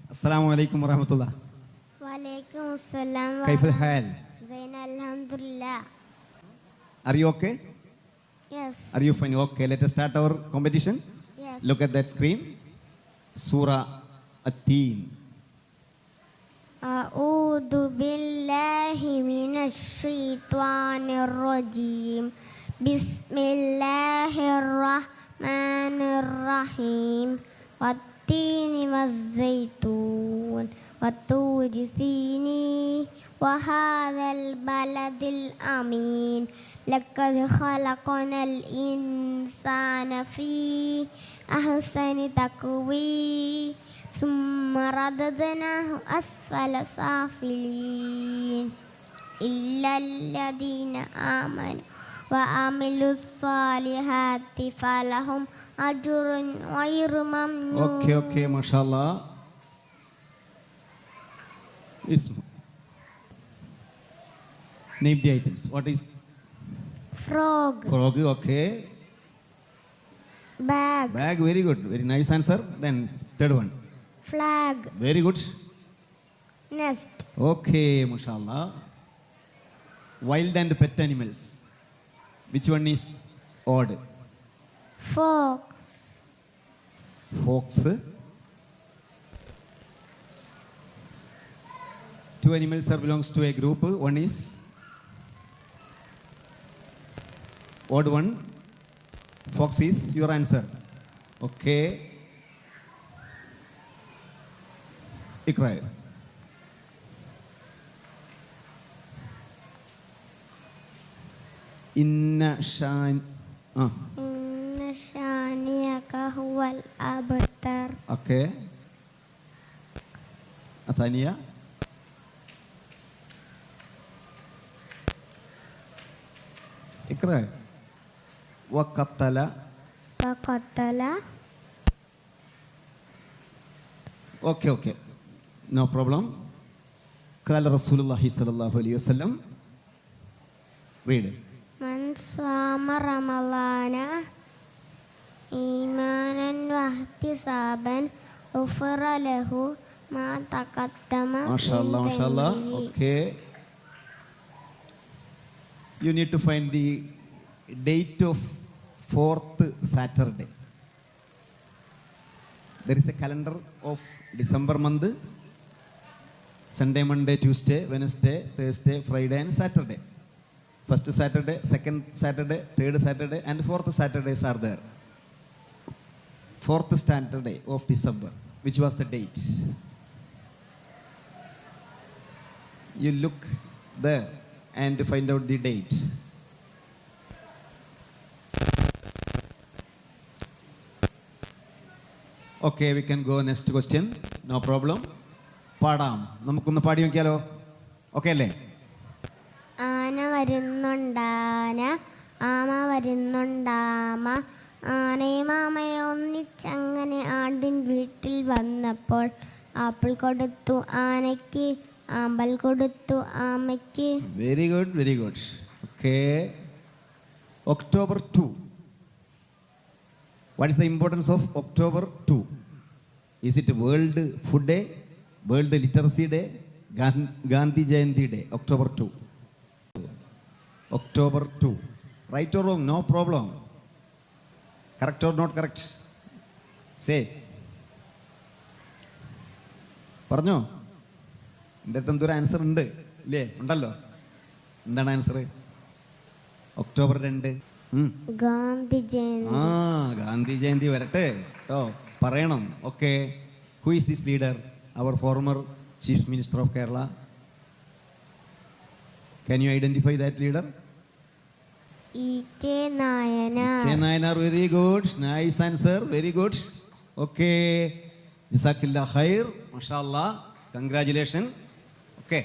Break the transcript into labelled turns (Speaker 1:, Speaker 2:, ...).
Speaker 1: السلام عليكم ورحمة الله.
Speaker 2: وعليكم السلام
Speaker 1: كيف الحال?
Speaker 2: زين الحمد لله.
Speaker 1: Are you okay?
Speaker 2: Yes.
Speaker 1: Are you fine? Okay, let us start our competition.
Speaker 2: Yes.
Speaker 1: Look at that screen. Surah At-Teen.
Speaker 2: أعوذ بالله من الشيطان الرجيم. بسم الله الرحمن الرحيم. والتين والزيتون والطور سينين وهذا البلد الأمين. لقد خلقنا الإنسان في أحسن تقويم ثم رددناه أسفل سافلين إلا الذين آمنوا وعملوا الصالحات فلهم أجر غير ممنون.
Speaker 1: Okay, mashallah. Ism. Name the items. What is
Speaker 2: Frog.
Speaker 1: frog? Okay.
Speaker 2: Bag.
Speaker 1: Bag, very good. Very nice answer. Then third one.
Speaker 2: Flag.
Speaker 1: Very good.
Speaker 2: Nest.
Speaker 1: Okay, mashallah. Wild and pet animals. Which one is odd?
Speaker 2: Fox.
Speaker 1: Fox. Two animals are belongs to a group. One is odd one. Fox is your answer. Okay. Ikra. Inna shan.
Speaker 2: إن شانئك هو الأبتر.
Speaker 1: Okay. Athania. Ikra. Waqattala.
Speaker 2: فقتل.
Speaker 1: Okay. No problem. قال رسول الله صلى الله عليه وسلم. Read.
Speaker 2: من صام رمضان إيمانا واحتسابا غفر له ما تقدم من
Speaker 1: Mashallah.
Speaker 2: ذنبه.
Speaker 1: Okay. You need to find the date of 4th Saturday. There is a calendar of December month. Sunday, Monday, Tuesday, Wednesday, Thursday, Friday and Saturday. First Saturday, second Saturday, third Saturday and fourth Saturdays are there. 4th Saturday of December. Which was the date? You look there and find out the date. Okay, we can go next question. No problem. പാടാം. നമുക്കൊന്ന് പാടി നോക്കിയാലോ? Okay അല്ലേ?
Speaker 2: ആന വരുന്നുണ്ടാന ആമ വരുന്നുണ്ടാമ ആനയും ആമയും ഒന്നിച്ചങ്ങനെ ആടിൻ വീട്ടിൽ വന്നപ്പോൾ ആപ്പിൾ കൊടുത്തു ആനയ്ക്ക് ആമ്പൽ കൊടുത്തു ആമയ്ക്ക്.
Speaker 1: Very good. Okay. October 2. What is the importance of October 2? Is it World Food Day, World Literacy Day, Gandhi Jayanti Day? October 2. October 2. Right or wrong? No problem. Correct or not correct? Say. പറഞ്ഞോ? എൻ്റെ അടുത്ത് എന്തൊരു answer ഉണ്ട് ഇല്ലേ? ഉണ്ടല്ലോ. എന്താണ് answer? October 2.
Speaker 2: Gandhi Jayanti.
Speaker 1: Gandhi Jayanti വരട്ടെ കേട്ടോ, പറയണം. Okay. Who is this leader? അവർ former chief minister of Kerala. Can you identify that leader?
Speaker 2: E.K. Nayanar.
Speaker 1: K. Nayanar, very good. Nice answer. Very good. Okay. Jazakallah khair. Mashallah. Congratulations. Okay.